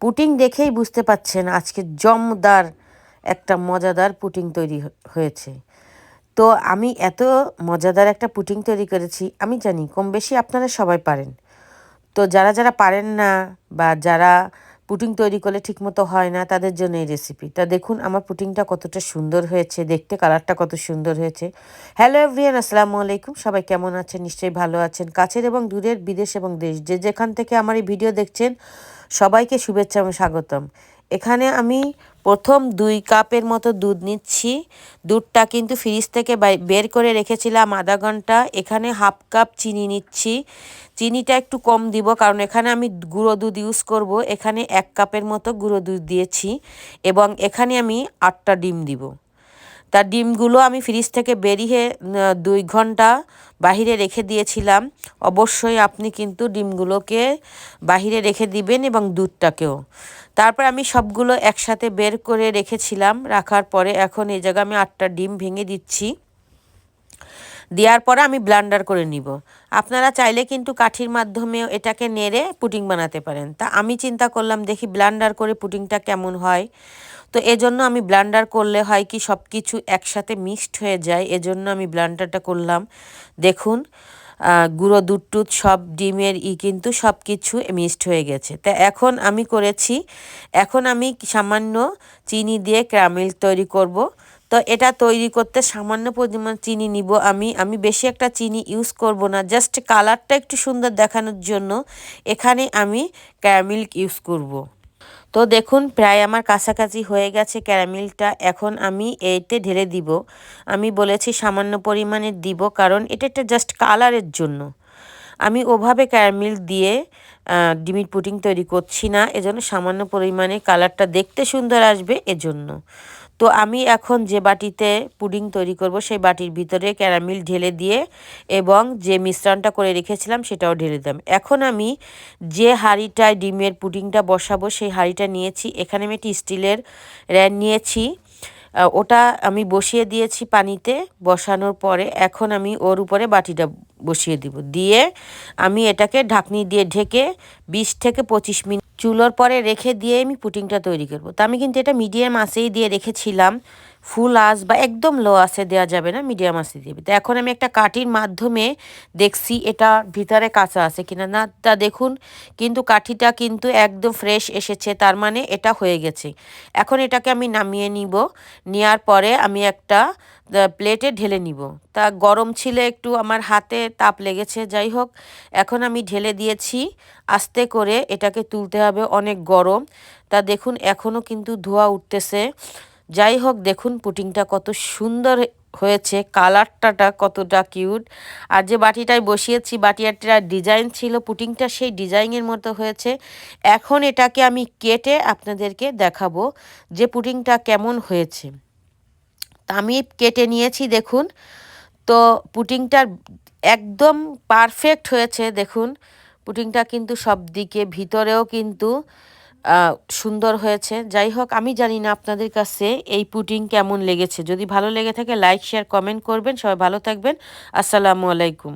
Putting দেখেই বুঝতে পাচ্ছেন আজকে জমদার একটা মজাদার পুটিং তৈরি হয়েছে। তো আমি এত মজাদার একটা পুটিং তৈরি করেছি, আমি জানি কম বেশি আপনারা সবাই পারেন। তো যারা যারা পারেন না বা যারা পুটিং তৈরি করলে ঠিকমতো হয় না, তাদের জন্য এই রেসিপি। তা দেখুন আমার পুটিংটা কতটা সুন্দর হয়েছে, দেখতে কালারটা কত সুন্দর হয়েছে। হ্যালো এভরিওয়ান, আসসালামু আলাইকুম। সবাই কেমন আছেন? নিশ্চয়ই ভালো আছেন। কাছের এবং দূরের, বিদেশ এবং দেশ, যে যেখান থেকে আমার এই ভিডিও দেখছেন সবাইকে শুভেচ্ছা এবং স্বাগতম। এখানে আমি প্রথম 2 কাপের মতো দুধ নিচ্ছি। দুধটা কিন্তু ফ্রিজ থেকে বের করে রেখেছিলাম আধা ঘন্টা। এখানে হাফ কাপ চিনি নিচ্ছি। চিনিটা একটু কম দিব কারণ এখানে আমি গুঁড়ো দুধ ইউজ করব। এখানে 1 কাপের মতো গুঁড়ো দুধ দিয়েছি এবং এখানে আমি 8টা ডিম দিব। তার ডিমগুলো আমি ফ্রিজ থেকে বেরিয়ে 2 ঘন্টা বাহিরে রেখে দিয়েছিলাম। অবশ্যই আপনি কিন্তু ডিমগুলোকে বাহিরে রেখে দিবেন এবং দুধটাকেও। তারপর আমি সবগুলো একসাথে বের করে রেখেছিলাম। রাখার পরে এখন এই জায়গায় আমি 8টা ডিম ভেঙে দিচ্ছি। দেওয়ার পরে আমি ব্লেন্ডার করে নিব। আপনারা চাইলে কিন্তু কাঠির মাধ্যমেও এটাকে নেড়ে পুডিং বানাতে পারেন। তা আমি চিন্তা করলাম দেখি ব্লেন্ডার করে পুডিংটা কেমন হয়। তো এজন্য আমি ব্লেন্ডার করলে হয় কি সব কিছু একসাথে মিক্সড হয়ে যায়, এজন্য আমি ব্লেন্ডারটা করলাম। দেখুন গুঁড়ো দুধ টুধ সব ডিমের কিন্তু সব কিছু মিক্সড হয়ে গেছে। তা এখন আমি করেছি, এখন আমি সামান্য চিনি দিয়ে ক্যারামেল তৈরি করব। তো এটা তৈরি করতে সামান্য পরিমাণ চিনি নিব। আমি বেশি একটা চিনি ইউজ করব না, জাস্ট কালারটা একটু সুন্দর দেখানোর জন্য এখানে আমি ক্যারামেল ইউজ করব। তো দেখুন প্রায় আমার কাছাকাছি হয়ে গেছে ক্যারামেলটা। এখন আমি এইতে ঢেলে দিব। আমি বলেছি সামান্য পরিমাণে দিব কারণ এটা একটা জাস্ট কালারের জন্য। আমি ওভাবে ক্যারামেল দিয়ে ডিমের পুডিং তৈরি করছি না, এজন্য সামান্য পরিমাণে কালারটা দেখতে সুন্দর আসবে এজন্য। তো আমি এখন যে বাটিতে পুডিং তৈরি করব সেই বাটির ভিতরে ক্যারামেল ঢেলে দিয়ে এবং যে মিশ্রণটা করে রেখেছিলাম সেটাও ঢেলে দিলাম। এখন আমি যে হাঁড়িটায় ডিমের পুডিংটা বসাবো সেই হাঁড়িটা নিয়েছি। এখানে আমি একটি স্টিলের র্যান নিয়েছি, ওটা আমি বসিয়ে দিয়েছি পানিতে। বসানোর পরে এখন আমি ওর উপরে বাটিটা বসিয়ে দিব। দিয়ে আমি এটাকে ঢাকনি দিয়ে ঢেকে 20 থেকে 25 মিনিট চুলোর পরে রেখে দিয়ে আমি পুডিংটা তৈরি করব। তো আমি কিন্তু এটা মিডিয়াম আঁচেই দিয়ে রেখেছিলাম। ফুল আঁচ বা একদম লো আঁচে দেওয়া যাবে না, মিডিয়াম আঁচে দিবে। তো এখন আমি একটা কাঠির মাধ্যমে দেখছি এটা ভিতরে কাঁচা আছে কিনা। না, তা দেখুন কিন্তু কাঠিটা কিন্তু একদম ফ্রেশ এসেছে, তার মানে এটা হয়ে গেছে। এখন এটাকে আমি নামিয়ে নিব। নেওয়ার পরে আমি একটা প্লেটে ঢেলে নিব। তা গরম ছিল একটু, আমার হাতে তাপ লেগেছে, যাই হোক এখন আমি ঢেলে দিয়েছি। আস্তে করে এটাকে তুলতে হবে, অনেক গরম। তা দেখুন এখনও কিন্তু ধোঁয়া উঠতেছে। যাই হোক দেখুন পুডিংটা কত সুন্দর হয়েছে, কালারটা কতটা কিউট। আর যে বাটিটায় বসিয়েছি বাটিটা ডিজাইন ছিল পুডিংটা সেই ডিজাইনের মতো হয়েছে। এখন এটাকে আমি কেটে আপনাদেরকে দেখাবো যে পুডিংটা কেমন হয়েছে। তা আমি কেটে নিয়েছি দেখুন। তো পুডিংটা একদম পারফেক্ট হয়েছে। দেখুন পুডিংটা কিন্তু সব দিকে ভিতরেও কিন্তু সুন্দর হয়েছে। যাই হোক আমি জানি না আপনাদের কাছে এই পুডিং কেমন লেগেছে। যদি ভালো লেগে থাকে লাইক শেয়ার কমেন্ট করবেন। সবাই ভালো থাকবেন। আসসালামু আলাইকুম।